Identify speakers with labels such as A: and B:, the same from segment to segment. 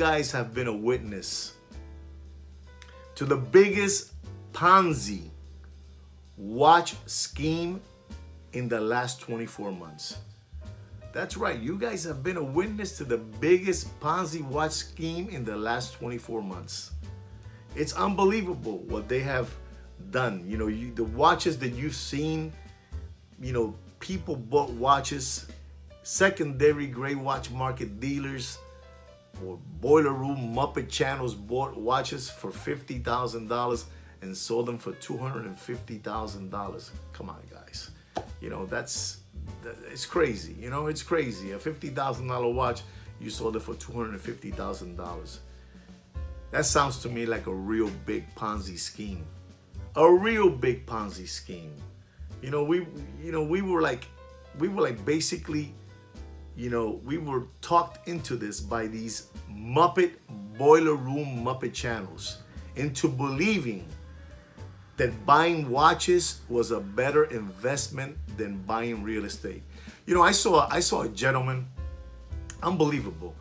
A: guys have been a witness to the biggest Ponzi watch scheme in the last 24 months. That's right, you guys have been a witness to the biggest Ponzi watch scheme in the last 24 months. It's unbelievable what they have done. You know, the watches that you've seen, you know, people bought watches, secondary gray watch market dealers or boiler room Muppet channels bought watches for $50,000 and sold them for $250,000. Come on, guys. You know, it's crazy. You know, it's crazy. A $50,000 watch, you sold it for $250,000. That sounds to me like a real big Ponzi scheme. A real big Ponzi scheme. You know, we were like basically, you know, we were talked into this by these Muppet boiler room Muppet channels into believing that buying watches was a better investment than buying real estate. You know, I saw a gentleman, unbelievable.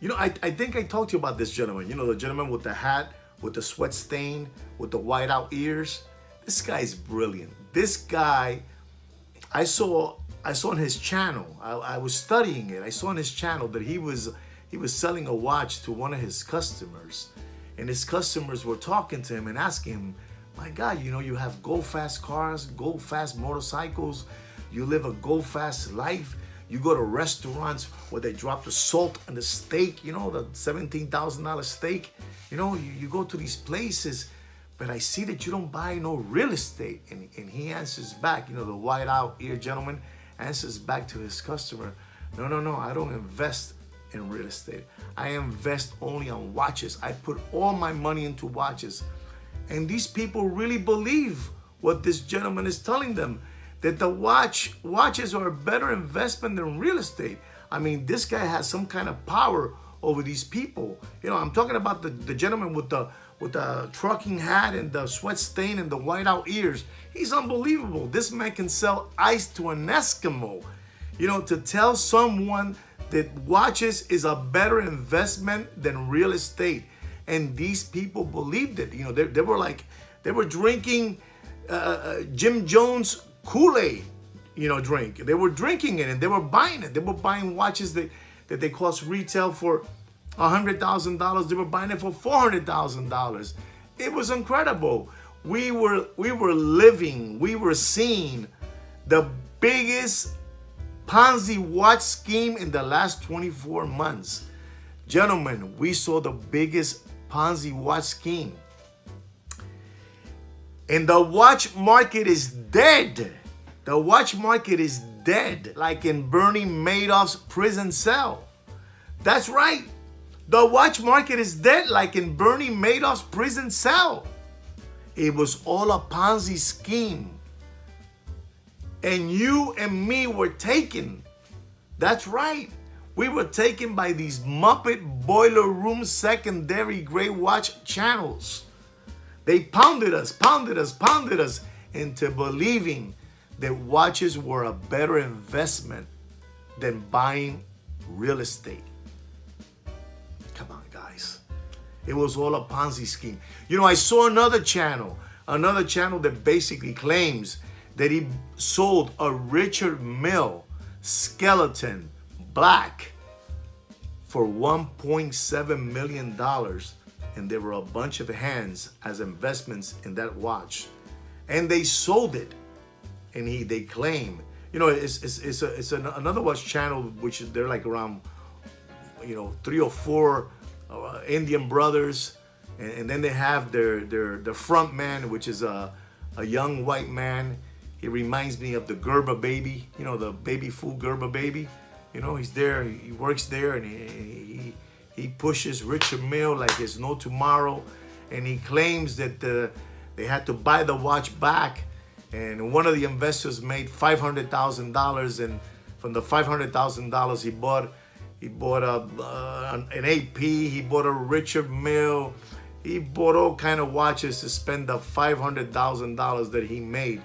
A: You know, I think I talked to you about this gentleman. You know, the gentleman with the hat, with the sweat stain, with the white out ears. This guy's brilliant. This guy, I saw on his channel. I was studying it. I saw on his channel that he was selling a watch to one of his customers, and his customers were talking to him and asking him, "My God, you know, you have go fast cars, go fast motorcycles, you live a go fast life. You go to restaurants where they drop the salt on the steak, you know, the $17,000 steak. You know, you go to these places, but I see that you don't buy no real estate." And he answers back, you know, the white out ear gentleman answers back to his customer, No, I don't invest in real estate. I invest only on watches. I put all my money into watches. And these people really believe what this gentleman is telling them, that the watches are a better investment than real estate. I mean, this guy has some kind of power over these people. You know, I'm talking about the gentleman with the trucking hat and the sweat stain and the white out ears. He's unbelievable. This man can sell ice to an Eskimo. You know, to tell someone that watches is a better investment than real estate. And these people believed it. You know, they were drinking Jim Jones Kool-Aid, you know, drink. They were drinking it and they were buying it. They were buying watches that they cost retail for $100,000. They were buying it for $400,000. It was incredible. We were seeing the biggest Ponzi watch scheme in the last 24 months. Gentlemen, we saw the biggest Ponzi watch scheme. And the watch market is dead. The watch market is dead, like in Bernie Madoff's prison cell. That's right. The watch market is dead, like in Bernie Madoff's prison cell. It was all a Ponzi scheme. And you and me were taken. That's right. We were taken by these Muppet boiler room secondary gray watch channels. They pounded us into believing that watches were a better investment than buying real estate. Come on, guys. It was all a Ponzi scheme. You know, I saw another channel that basically claims that he sold a Richard Mille skeleton black for $1.7 million. And there were a bunch of hands as investments in that watch. And they sold it. And they claim, you know, it's another watch channel, which they're like around, you know, 3 or 4 Indian brothers. And then they have their front man, which is a young white man. He reminds me of the Gerber baby, you know, the baby food Gerber baby. You know, he's there, he works there, and he pushes Richard Mille like there's no tomorrow. And he claims that they had to buy the watch back. And one of the investors made $500,000, and from the $500,000 he bought an AP, he bought a Richard Mille, he bought all kind of watches to spend the $500,000 that he made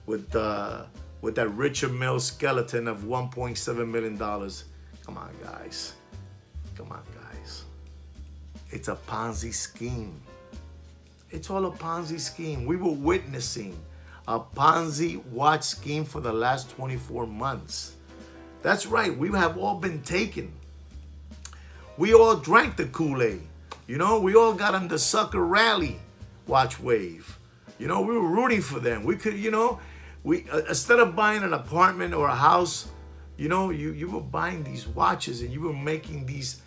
A: with that Richard Mille skeleton of $1.7 million. Come on, guys. Come on, guys. It's a Ponzi scheme. It's all a Ponzi scheme. We were witnessing a Ponzi watch scheme for the last 24 months. That's right. We have all been taken. We all drank the Kool-Aid. You know, we all got on the sucker rally watch wave. You know, we were rooting for them. We could, you know, we instead of buying an apartment or a house, you know, you were buying these watches and you were making these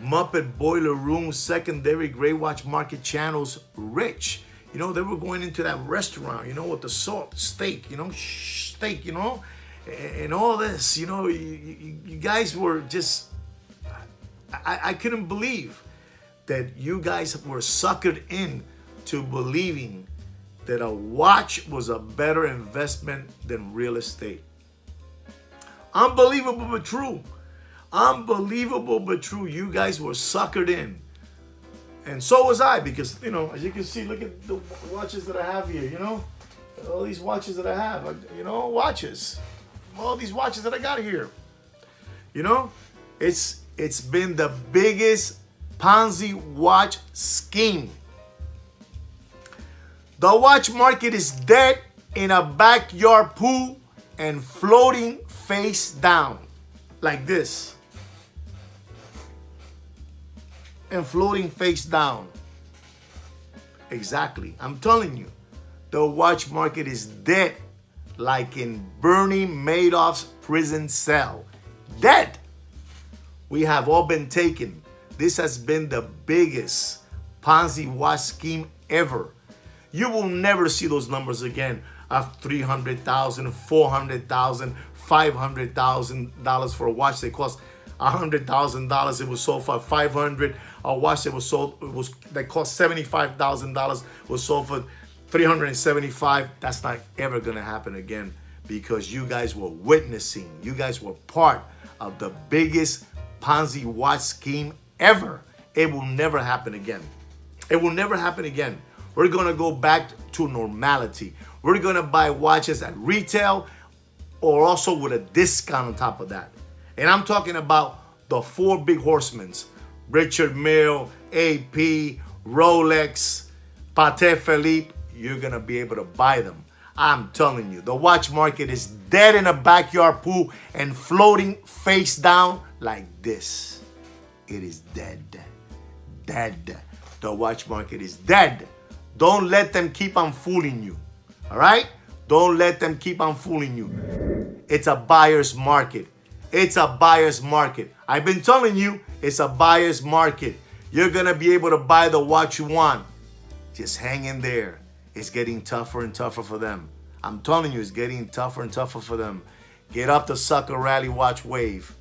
A: Muppet boiler room secondary gray watch market channels rich. You know, they were going into that restaurant, you know, with the salt steak, you know, steak, you know, and all this, you know, you guys were just, I couldn't believe that you guys were suckered in to believing that a watch was a better investment than real estate. Unbelievable but true. Unbelievable but true. You guys were suckered in. And so was I, because, you know, as you can see, look at the watches that I have here, you know. All these watches that I have, you know, watches. All these watches that I got here. You know, it's been the biggest Ponzi watch scheme. The watch market is dead in a backyard pool and floating face down like this. And floating face down. Exactly. I'm telling you, the watch market is dead like in Bernie Madoff's prison cell. Dead. We have all been taken. This has been the biggest Ponzi watch scheme ever. You will never see those numbers again of $300,000, $400,000, $500,000 for a watch that cost $100,000. It was sold for $500,000. A watch that that cost $75,000 was sold for $375,000. That's not ever gonna happen again, because you guys were witnessing. You guys were part of the biggest Ponzi watch scheme ever. It will never happen again. It will never happen again. We're gonna go back to normality. We're gonna buy watches at retail or also with a discount on top of that. And I'm talking about the four big horsemen: Richard Mille, AP, Rolex, Patek Philippe. You're gonna be able to buy them. I'm telling you, the watch market is dead in a backyard pool and floating face down like this. It is dead. Dead. The watch market is dead. Don't let them keep on fooling you. All right? Don't let them keep on fooling you. It's a buyer's market. It's a buyer's market. I've been telling you, it's a buyer's market. You're going to be able to buy the watch you want. Just hang in there. It's getting tougher and tougher for them. I'm telling you, it's getting tougher and tougher for them. Get off the sucker rally watch wave.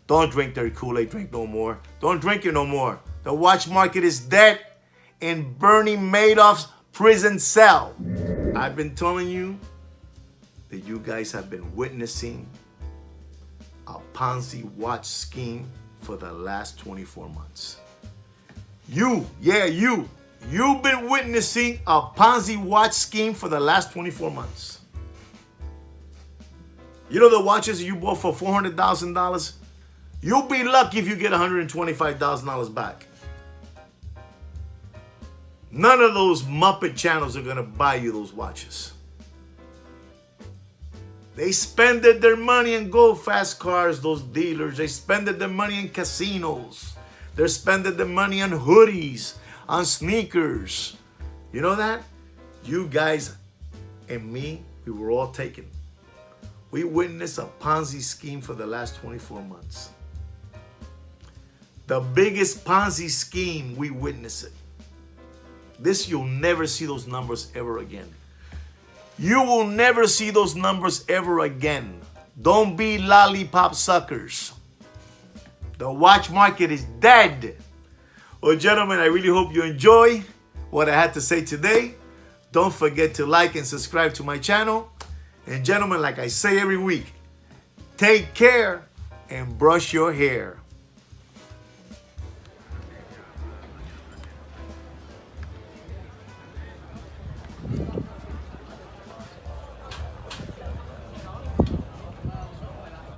A: Don't drink their Kool-Aid drink no more. Don't drink it no more. The watch market is dead in Bernie Madoff's prison cell. I've been telling you that you guys have been witnessing a Ponzi watch scheme for the last 24 months. You've been witnessing a Ponzi watch scheme for the last 24 months. You know the watches you bought for $400,000? You'll be lucky if you get $125,000 back. None of those Muppet channels are going to buy you those watches. They spended their money in gold fast cars, those dealers. They spended their money in casinos. They're spending their money on hoodies, on sneakers. You know that? You guys and me, we were all taken. We witnessed a Ponzi scheme for the last 24 months. The biggest Ponzi scheme, we witnessed it. This, you'll never see those numbers ever again. You will never see those numbers ever again. Don't be lollipop suckers. The watch market is dead. Well, gentlemen, I really hope you enjoy what I had to say today. Don't forget to like and subscribe to my channel. And gentlemen, like I say every week, take care and brush your hair.